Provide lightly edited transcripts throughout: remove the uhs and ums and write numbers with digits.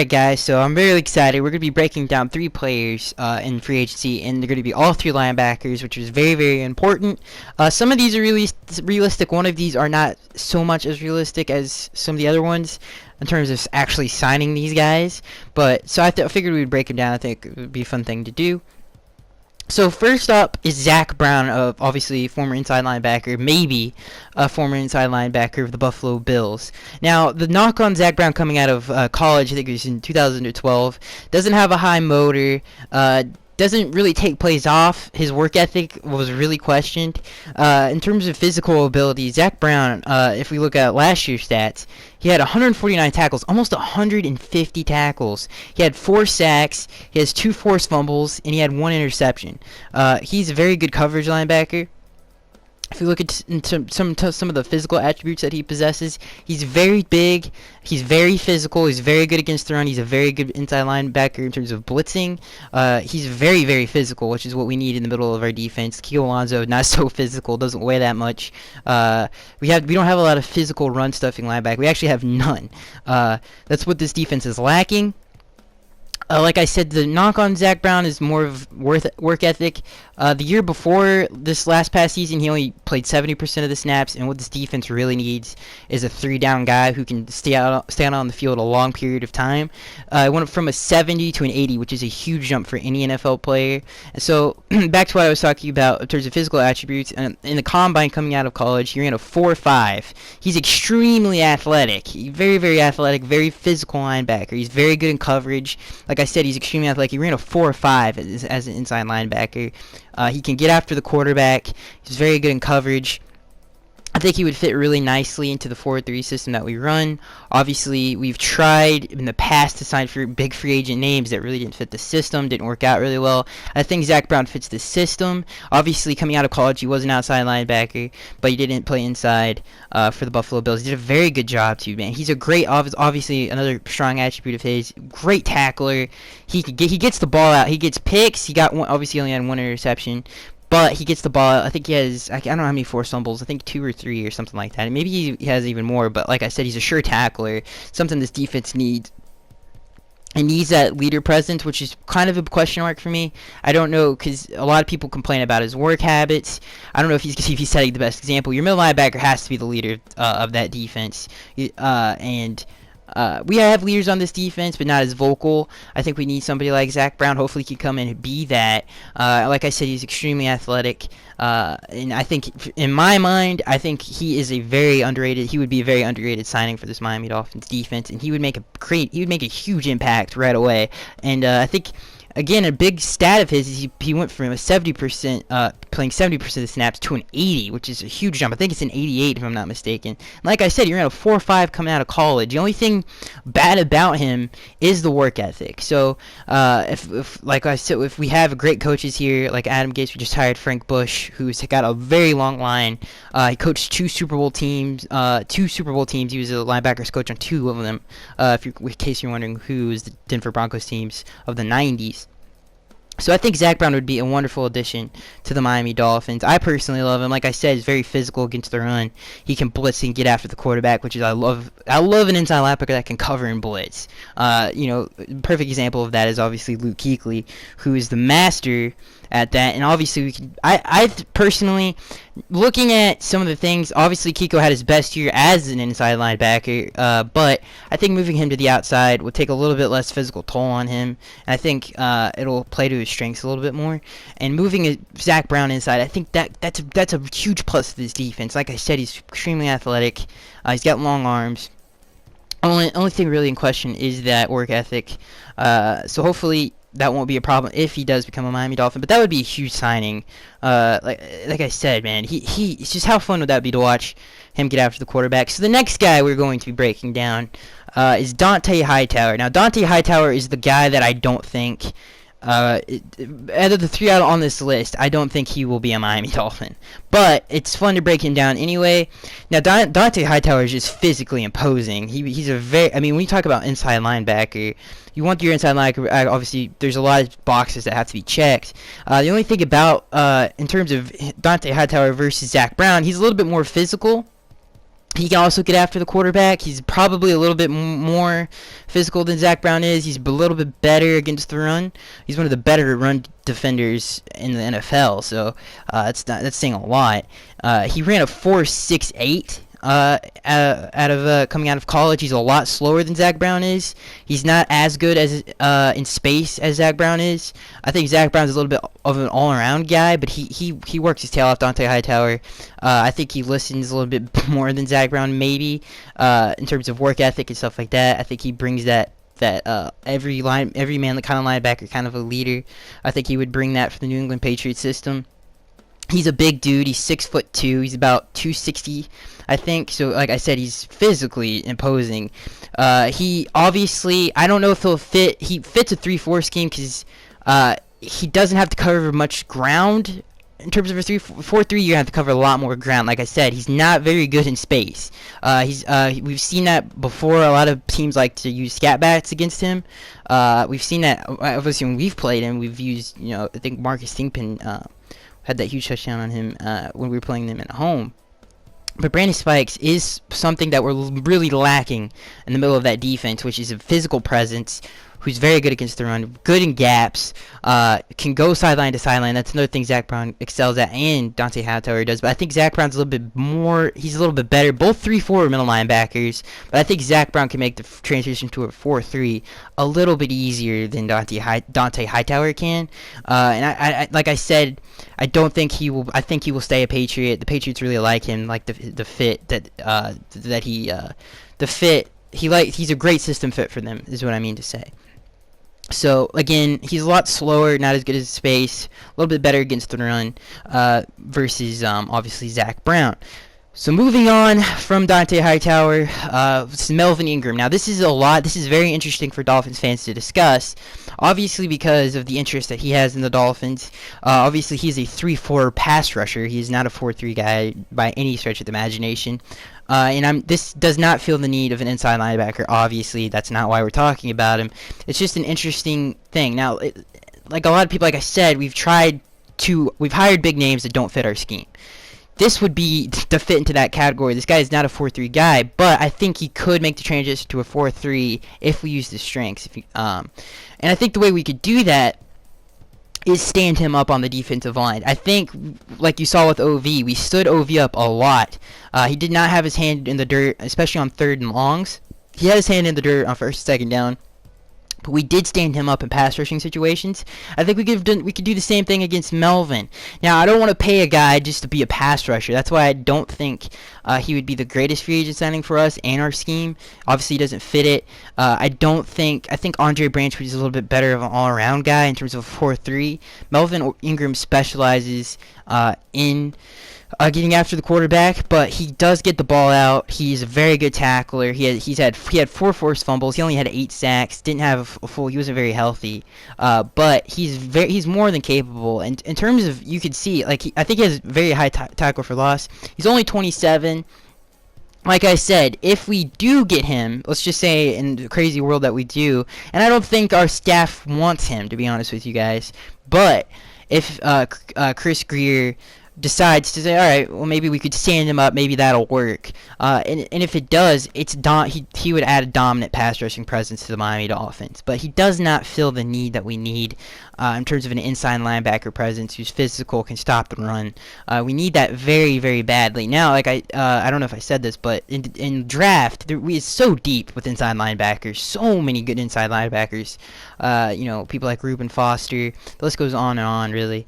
Alright guys, so I'm very excited. We're going to be breaking down 3 players in free agency, and they're going to be all 3 linebackers, which is very, very important. Some of these are really realistic. One of these are not so much as realistic as some of the other ones in terms of actually signing these guys. But so I figured we'd break them down. I think it would be a fun thing to do. So first up is Zach Brown, obviously former inside linebacker, maybe a former inside linebacker of the Buffalo Bills. Now, the knock on Zach Brown coming out of college, I think it was in 2012, doesn't have a high motor, doesn't really take plays off. His work ethic was really questioned. In terms of physical ability, Zach Brown, if we look at last year's stats, he had 149 tackles, almost 150 tackles. He had 4 sacks, he has 2 forced fumbles, and he had 1 interception. He's a very good coverage linebacker. If you look at some of the physical attributes that he possesses, he's very big, he's very physical, he's very good against the run, he's a very good inside linebacker in terms of blitzing. He's very, very physical, which is what we need in the middle of our defense. Kiko Alonso, not so physical, doesn't weigh that much. We don't have a lot of physical run stuffing linebacker. We actually have none. That's what this defense is lacking. Like I said, the knock on Zach Brown is more of work ethic. The year before this past season, he only played 70% of the snaps, and what this defense really needs is a 3-down guy who can stay out on the field a long period of time. It went from a 70 to an 80, which is a huge jump for any NFL player. And so, back to what I was talking about in terms of physical attributes, in the combine coming out of college, he ran a 4.5. He's extremely athletic. Very, very athletic, very physical linebacker. He's very good in coverage. Like I said, he's extremely athletic. He ran a 4.5 as an inside linebacker. He can get after the quarterback. He's very good in coverage. I think he would fit really nicely into the 4-3 system that we run. Obviously, we've tried in the past to sign for big free agent names that really didn't fit the system, didn't work out really well. I think Zach Brown fits the system. Obviously, coming out of college, he was an outside linebacker, but he didn't play inside for the Buffalo Bills. He did a very good job, too, man. He's a great, obviously, another strong attribute of his. Great tackler. He gets the ball out. He gets picks. He got one, obviously only had 1 interception. But he gets the ball out. I think he has, I don't know how many forced fumbles. I think 2 or 3 or something like that. Maybe he has even more. But like I said, he's a sure tackler. Something this defense needs. It needs that leader presence, which is kind of a question mark for me. I don't know, because a lot of people complain about his work habits. I don't know if he's setting the best example. Your middle linebacker has to be the leader of that defense. We have leaders on this defense, but not as vocal. I think we need somebody like Zach Brown. Hopefully he can come in and be that. Like I said, he's extremely athletic. And I think, in my mind, I think he would be a very underrated signing for this Miami Dolphins defense, and he would make a huge impact right away. And I think, again, a big stat of his is he went from a 70% playing 70% of the snaps to an 80, which is a huge jump. I think it's an 88 if I'm not mistaken. Like I said, he ran a 4.5 coming out of college. The only thing bad about him is the work ethic. So if like I said, if we have great coaches here like Adam Gase, we just hired Frank Bush, who's got a very long line. He coached 2 Super Bowl teams. He was a linebackers coach on 2 of them. In case you're wondering who's the Denver Broncos teams of the 90s. So I think Zach Brown would be a wonderful addition to the Miami Dolphins. I personally love him. Like I said, he's very physical against the run. He can blitz and get after the quarterback, which is I love an inside linebacker that can cover and blitz. Perfect example of that is obviously Luke Kuechly, who is the master at that. And obviously I personally, looking at some of the things, obviously Kiko had his best year as an inside linebacker, but I think moving him to the outside would take a little bit less physical toll on him. And I think it'll play to his strengths a little bit more. And moving Zach Brown inside, I think that's a huge plus to this defense. Like I said, he's extremely athletic. He's got long arms. Only thing really in question is that work ethic. So hopefully that won't be a problem if he does become a Miami Dolphin. But that would be a huge signing. Like I said, man, it's just how fun would that be to watch him get after the quarterback. So the next guy we're going to be breaking down is Dont'a Hightower. Now, Dont'a Hightower is the guy that I don't think, out of the 3 out on this list, I don't think he will be a Miami Dolphin. But it's fun to break him down anyway. Now, Dont'a Hightower is just physically imposing. He's a when you talk about inside linebacker, you want your inside linebacker, obviously, there's a lot of boxes that have to be checked. The only thing about, in terms of Dont'a Hightower versus Zach Brown, he's a little bit more physical. He can also get after the quarterback. He's probably a little bit more physical than Zach Brown is. He's a little bit better against the run. He's one of the better run defenders in the NFL. So that's saying a lot. He ran a 4.68 coming out of college. He's a lot slower than Zach Brown is. He's not as good as in space as Zach Brown is. I think Zach Brown's a little bit of an all-around guy, but he works his tail off. Dont'a Hightower, I think he listens a little bit more than Zach Brown, maybe in terms of work ethic and stuff like that. I think he brings that every man the kind of linebacker, kind of a leader. I think he would bring that for the New England Patriots system. He's a big dude. He's 6'2". He's about 260, I think. So, like I said, he's physically imposing. He obviously, I don't know if he'll fit. He fits a 3-4 scheme because he doesn't have to cover much ground. In terms of a 3-4-3, you have to cover a lot more ground. Like I said, he's not very good in space. We've seen that before. A lot of teams like to use scat backs against him. We've seen that obviously when we've played him. We've used, I think Marcus Thingpen had that huge touchdown on him when we were playing them at home. But Brandon Spikes is something that we're really lacking in the middle of that defense, which is a physical presence, who's very good against the run, good in gaps, can go sideline to sideline. That's another thing Zach Brown excels at, and Dont'a Hightower does. But I think Zach Brown's a little bit more, he's a little bit better. Both 3-4 middle linebackers, but I think Zach Brown can make the transition to a 4-3 a little bit easier than Dont'a Hightower can. And I like I said, I don't think he will. I think he will stay a Patriot. The Patriots really like him, like the fit he's a great system fit for them, is what I mean to say. So again, he's a lot slower, not as good as space, a little bit better against the run versus obviously Zach Brown. So moving on from Dont'a Hightower, it's Melvin Ingram. Now this is very interesting for Dolphins fans to discuss, obviously because of the interest that he has in the Dolphins. Obviously he's a 3-4 pass rusher. He is not a 4-3 guy by any stretch of the imagination. This does not feel the need of an inside linebacker. Obviously, that's not why we're talking about him. It's just an interesting thing. Now, like a lot of people, like I said, we've hired big names that don't fit our scheme. This would be to fit into that category. This guy is not a 4-3 guy, but I think he could make the transition to a 4-3 if we use his strengths. And I think the way we could do that is stand him up on the defensive line. I think, like you saw with OV, we stood OV up a lot. He did not have his hand in the dirt, especially on 3rd and longs. He had his hand in the dirt on 1st and 2nd down. But we did stand him up in pass rushing situations. I think we could do the same thing against Melvin. Now, I don't want to pay a guy just to be a pass rusher. That's why I don't think he would be the greatest free agent signing for us and our scheme. Obviously, he doesn't fit it. I think Andre Branch is a little bit better of an all-around guy in terms of a 4-3. Melvin Ingram specializes in getting after the quarterback, but he does get the ball out. He's a very good tackler. He had 4 forced fumbles. He only had 8 sacks. Didn't have a full. He wasn't very healthy, but he's more than capable. And in terms of, you could see, I think he has very high tackle for loss. He's only 27. Like I said, if we do get him, let's just say in the crazy world that we do, and I don't think our staff wants him, to be honest with you guys, but if Chris Greer decides to say, all right, well, maybe we could stand him up, maybe that'll work. And if it does, he would add a dominant pass rushing presence to the Miami Dolphins. But he does not fill the need that we need in terms of an inside linebacker presence who's physical, can stop the run. We need that very, very badly. Now, like I don't know if I said this, but in draft, it's so deep with inside linebackers. So many good inside linebackers. People like Reuben Foster. The list goes on and on, really.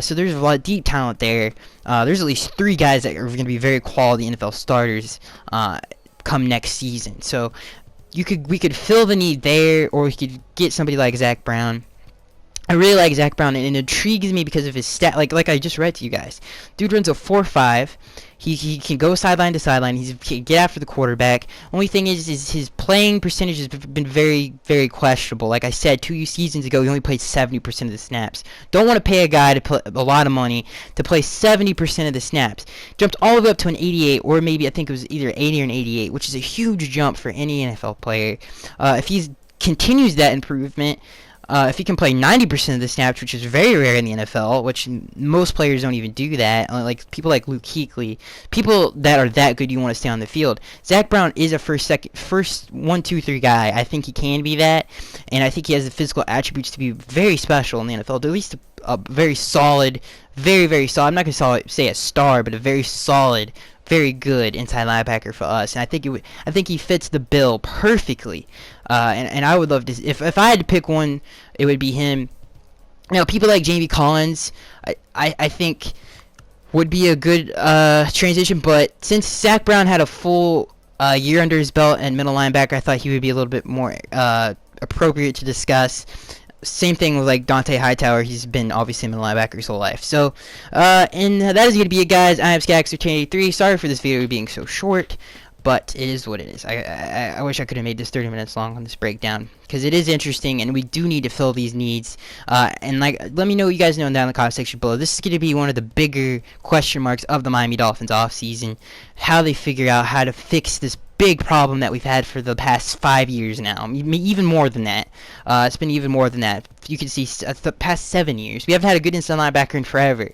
So there's a lot of deep talent there. There's at least 3 guys that are going to be very quality NFL starters come next season. So we could fill the need there, or we could get somebody like Zach Brown. I really like Zach Brown, and it intrigues me because of his stat. Like I just read to you guys, dude runs a 4.5. He can go sideline to sideline. He can get after the quarterback. Only thing is his playing percentage has been very, very questionable. Like I said, 2 seasons ago, he only played 70% of the snaps. Don't want to pay a guy to play a lot of money to play 70% of the snaps. Jumped all the way up to an 88, or maybe I think it was either 80 or an 88, which is a huge jump for any NFL player. If he continues that improvement, If he can play 90% of the snaps, which is very rare in the NFL, which most players don't even do that, like people like Luke Kuechly, people that are that good, you want to stay on the field. Zach Brown is a first 1, 2, 3 guy. I think he can be that, and I think he has the physical attributes to be very special in the NFL, at least a very solid, very solid. I'm not going to say a star, but a very solid, very good inside linebacker for us, and I think he fits the bill perfectly. And I would love to, if I had to pick one, it would be him. Now, people like Jamie Collins, I think would be a good transition, but since Zach Brown had a full year under his belt and middle linebacker, I thought he would be a little bit more appropriate to discuss. Same thing with like Dont'a Hightower. He's been obviously middle linebacker his whole life. So, and that is going to be it, guys. I am Skaggs1383. Sorry for this video being so short, but it is what it is. I wish I could have made this 30 minutes long on this breakdown, because it is interesting, and we do need to fill these needs. And like, let me know what you guys know down in the comment section below. This is going to be one of the bigger question marks of the Miami Dolphins offseason. How they figure out how to fix this big problem that we've had for the past 5 years now. Even more than that. It's been even more than that. You can see the past 7 years. We haven't had a good inside linebacker in forever.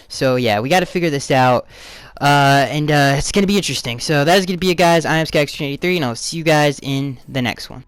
So yeah, we got to figure this out. And it's going to be interesting. So that is going to be it, guys. I am Skaggs1383, and I'll see you guys in the next one.